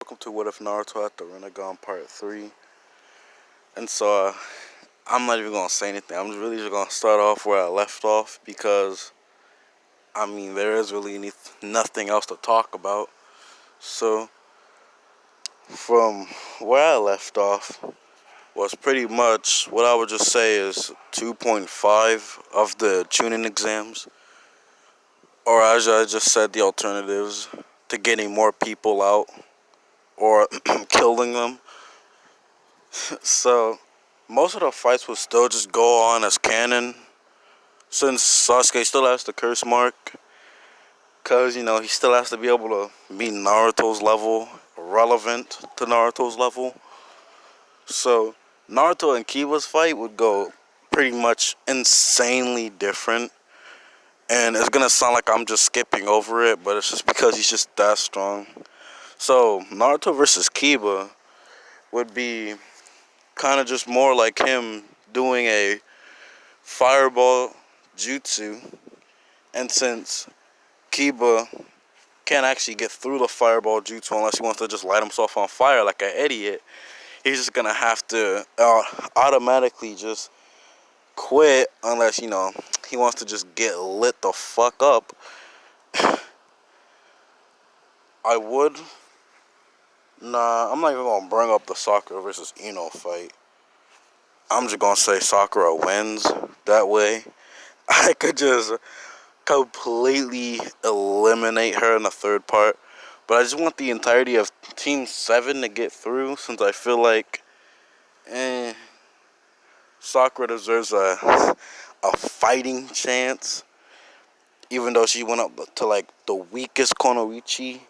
welcome to What If Naruto at the Rinnegan Part 3. And so, I'm not even going to say anything. I'm really just going to start off where I left off because, there is really nothing else to talk about. So, from where I left off was pretty much what I would just say is 2.5 of the tuning exams. Or as I just said, the alternatives to getting more people out or killing them. So, most of the fights would still just go on as canon, since Sasuke still has the curse mark, because, he still has to be able to be Naruto's level, relevant to Naruto's level. So, Naruto and Kiba's fight would go pretty much insanely different, and it's going to sound like I'm just skipping over it, but it's just because he's just that strong. So, Naruto versus Kiba would be kind of just more like him doing a fireball jutsu, and since Kiba can't actually get through the fireball jutsu unless he wants to just light himself on fire like an idiot, he's just gonna have to automatically just quit unless he wants to just get lit the fuck up. I'm not even gonna bring up the Sakura versus Ino fight. I'm just gonna say Sakura wins. That way, I could just completely eliminate her in the third part. But I just want the entirety of Team 7 to get through, since I feel like Sakura deserves a fighting chance, even though she went up to like the weakest Konoichi.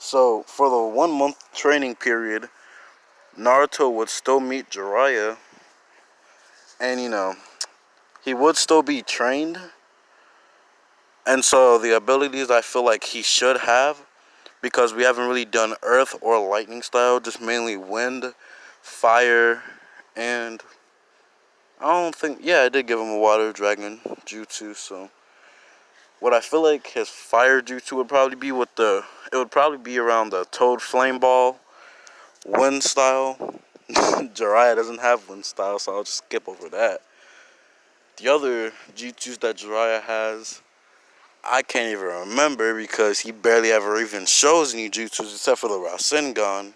So for the 1 month training period, Naruto would still meet Jiraiya, and he would still be trained. And so the abilities I feel like he should have, because we haven't really done earth or lightning style, just mainly wind, fire, and I did give him a water dragon jutsu. So what I feel like his fire jutsu would probably be it would probably be around the toad flame ball, wind style. Jiraiya doesn't have wind style, so I'll just skip over that. The other jutsus that Jiraiya has, I can't even remember because he barely ever even shows any jutsus except for the Rasengan.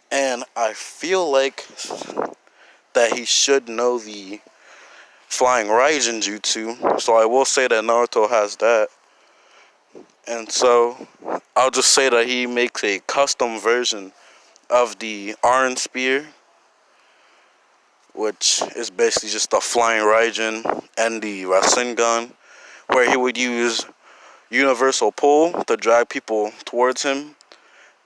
And I feel like that he should know the Flying Raijin jutsu, so I will say that Naruto has that. And so I'll just say that he makes a custom version of the Iron Spear, which is basically just the Flying Raijin and the Rasengan, where he would use universal pull to drag people towards him,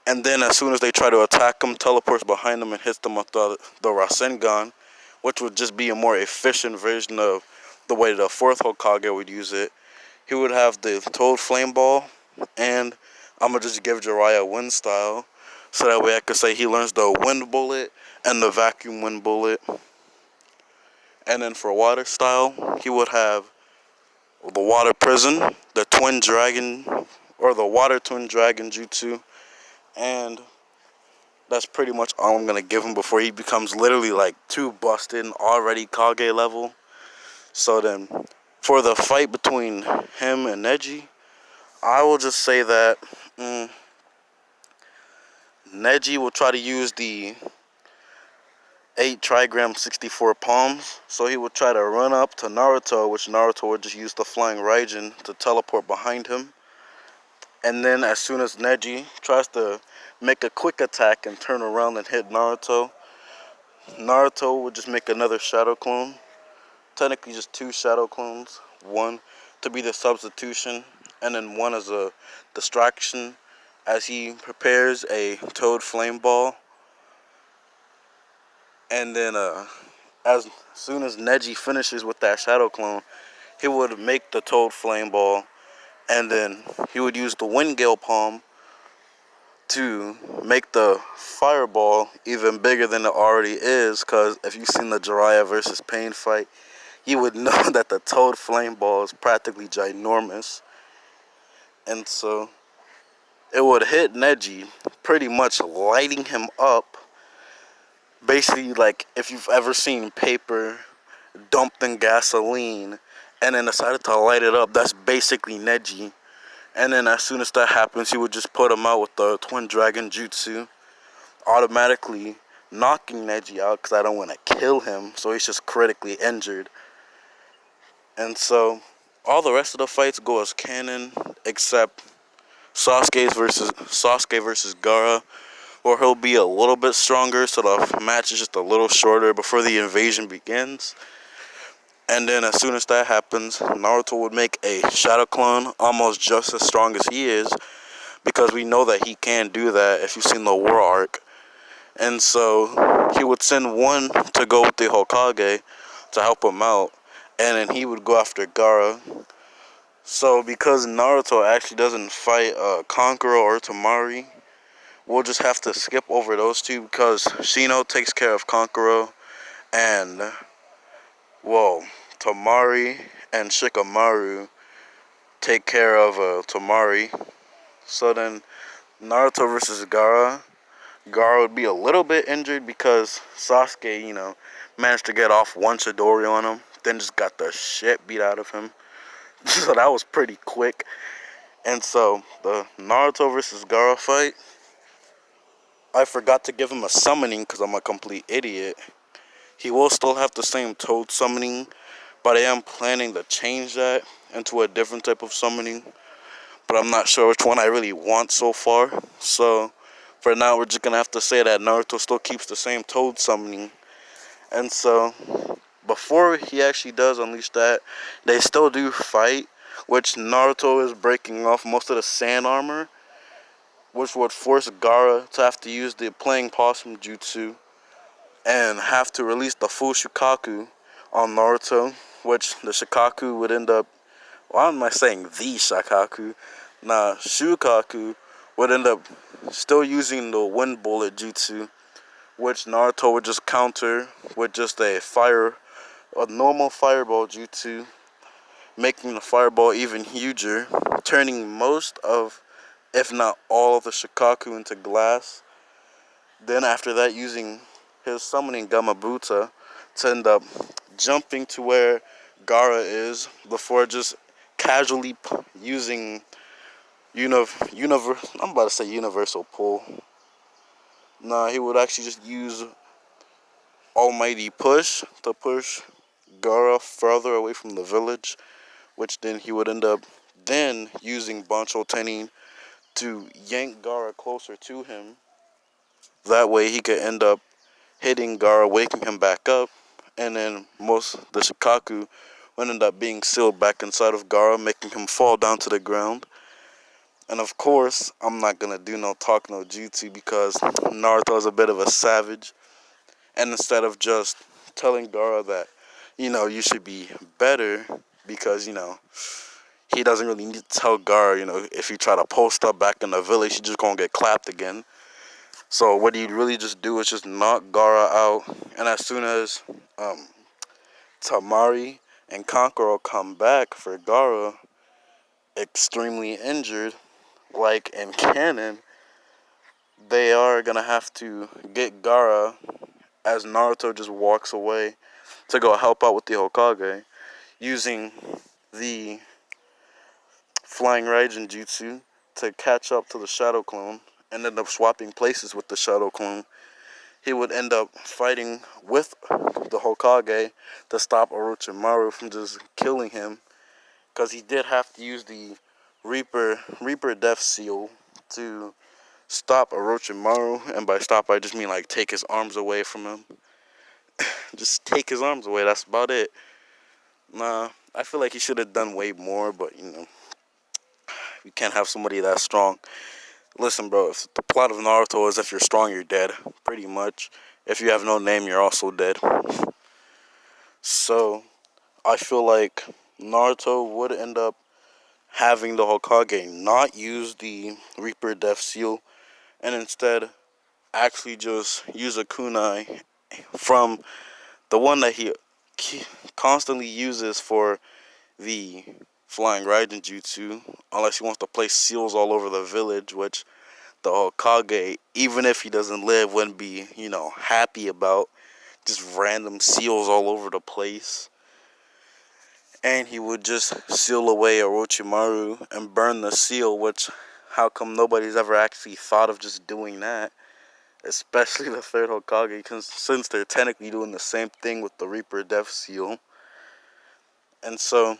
and then as soon as they try to attack him, teleports behind them and hits them with the Rasengan, which would just be a more efficient version of the way the fourth Hokage would use it. He would have the Toad Flame Ball, and I'm going to just give Jiraiya Wind Style, so that way I could say he learns the Wind Bullet and the Vacuum Wind Bullet. And then for Water Style, he would have the Water Prison, the Twin Dragon, or the Water Twin Dragon Jutsu, and that's pretty much all I'm going to give him before he becomes literally like too busted and already Kage level. So then, for the fight between him and Neji, I will just say that Neji will try to use the 8 trigram 64 palms, so he would try to run up to Naruto, which Naruto would just use the Flying Raijin to teleport behind him. And then as soon as Neji tries to make a quick attack and turn around and hit Naruto, Naruto would just make another shadow clone. Technically just 2 shadow clones, one to be the substitution, and then one as a distraction as he prepares a Toad Flame Ball. And then as soon as Neji finishes with that shadow clone, he would make the Toad Flame Ball, and then he would use the Wind Gale Palm to make the fireball even bigger than it already is, because if you've seen the Jiraiya versus Pain fight, you would know that the Toad Flame Ball is practically ginormous. And so it would hit Neji, pretty much lighting him up. Basically, like if you've ever seen paper dumped in gasoline and then decided to light it up, that's basically Neji. And then as soon as that happens, he would just put him out with the Twin Dragon Jutsu, automatically knocking Neji out because I don't want to kill him, so he's just critically injured. And so all the rest of the fights go as canon, except Sasuke versus Gaara, or he'll be a little bit stronger, so the match is just a little shorter before the invasion begins. And then as soon as that happens, Naruto would make a shadow clone almost just as strong as he is, because we know that he can do that if you've seen the war arc. And so he would send one to go with the Hokage to help him out, and then he would go after Gaara. So because Naruto actually doesn't fight Kankuro or Tamari, we'll just have to skip over those two because Shino takes care of Kankuro, and, well, Tamari and Shikamaru take care of Tamari. So then Naruto versus Gaara. Gaara would be a little bit injured because Sasuke, managed to get off one Chidori on him, then just got the shit beat out of him. So that was pretty quick. And so the Naruto versus Gaara fight, I forgot to give him a summoning because I'm a complete idiot. He will still have the same Toad summoning, but I am planning to change that into a different type of summoning. But I'm not sure which one I really want so far. So for now, we're just going to have to say that Naruto still keeps the same Toad summoning. And so before he actually does unleash that, they still do fight, which Naruto is breaking off most of the sand armor, which would force Gaara to have to use the playing possum jutsu and have to release the full Shukaku on Naruto, which the Shukaku would end up, why am I saying the Shukaku? Nah, Shukaku would end up still using the wind bullet jutsu, which Naruto would just counter with just a normal fireball jutsu, making the fireball even huger, turning most of, if not all of the Shukaku into glass. Then after that, using his summoning Gamabuta to end up jumping to where Gaara is before just casually using I'm about to say universal pull. Nah, he would actually just use almighty push to push Gaara further away from the village, which then he would end up then using Bancho Tenin to yank Gaara closer to him. That way he could end up hitting Gaara, waking him back up, and then most the Shikaku would end up being sealed back inside of Gaara, making him fall down to the ground. And of course, I'm not gonna do no talk no jutsu because Naruto is a bit of a savage. And instead of just telling Gaara that, you should be better because, he doesn't really need to tell Gaara, if you try to post up back in the village, you're just gonna get clapped again. So what he'd really just do is just knock Gaara out. And as soon as Tamari and Kankuro come back for Gaara, extremely injured, like in canon, they are gonna have to get Gaara as Naruto just walks away to go help out with the Hokage, using the Flying Raijin Jutsu to catch up to the Shadow Clone and end up swapping places with the Shadow Clone. He would end up fighting with the Hokage to stop Orochimaru from just killing him, because he did have to use the Reaper Death Seal to stop Orochimaru, and by stop I just mean like take his arms away from him. Just take his arms away, that's about it. Nah, I feel like he should have done way more, but we can't have somebody that strong. Listen, bro, if the plot of Naruto is if you're strong, you're dead, pretty much. If you have no name, you're also dead. So, I feel like Naruto would end up having the Hokage not use the Reaper Death Seal, and instead actually just use a kunai from the one that he constantly uses for the Flying Raijin Jutsu, unless he wants to place seals all over the village, which the Hokage, even if he doesn't live, wouldn't be, happy about just random seals all over the place. And he would just seal away Orochimaru and burn the seal, which, how come nobody's ever actually thought of just doing that? Especially the third Hokage, since they're technically doing the same thing with the Reaper Death Seal. And so,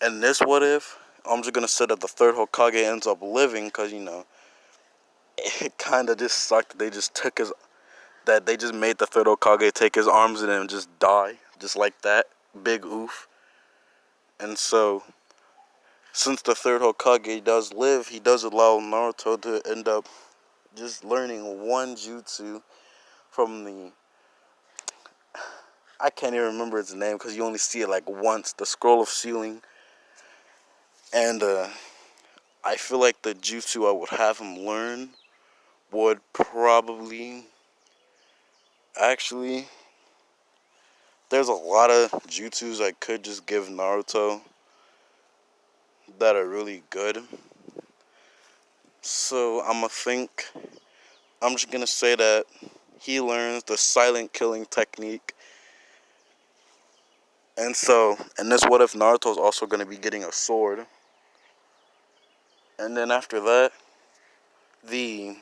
in this what if, I'm just gonna say that the third Hokage ends up living, because, it kind of just sucked that they just made the third Hokage take his arms in and just die, just like that. Big oof. And so, since the third Hokage does live, he does allow Naruto to end up just learning one jutsu from I can't even remember its name because you only see it like once, the Scroll of Sealing. And I feel like the jutsu I would have him learn would probably, actually, there's a lot of jutsus I could just give Naruto that are really good. So I'm just gonna say that he learns the silent killing technique. And so, and this what if Naruto's also gonna be getting a sword. And then after that, the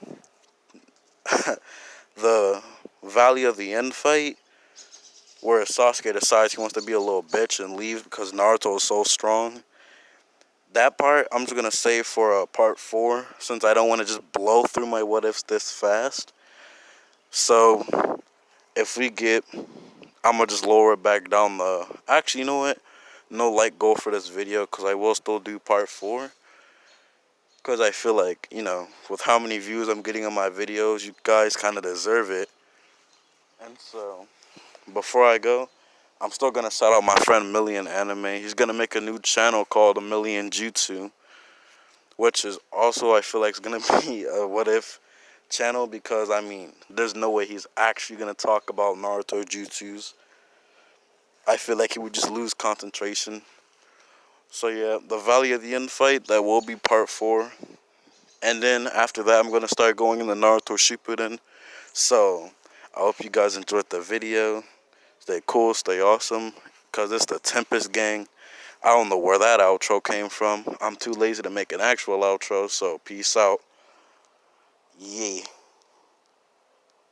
the Valley of the End fight, where Sasuke decides he wants to be a little bitch and leave because Naruto is so strong. That part, I'm just going to save for part 4, since I don't want to just blow through my what ifs this fast. So, if we get, I'm going to just lower it back down actually, you know what? No like goal for this video, because I will still do part 4. Because I feel like, with how many views I'm getting on my videos, you guys kind of deserve it. And so, before I go, I'm still going to shout out my friend Million Anime. He's going to make a new channel called A Million Jutsu, which is also, I feel like, it's going to be a what if channel, because, there's no way he's actually going to talk about Naruto jutsus. I feel like he would just lose concentration. So yeah, the Valley of the End fight, that will be part 4. And then after that, I'm going to start going in the Naruto Shippuden. So, I hope you guys enjoyed the video. Stay cool, stay awesome, because it's the Tempest Gang. I don't know where that outro came from. I'm too lazy to make an actual outro, so peace out. Yeah.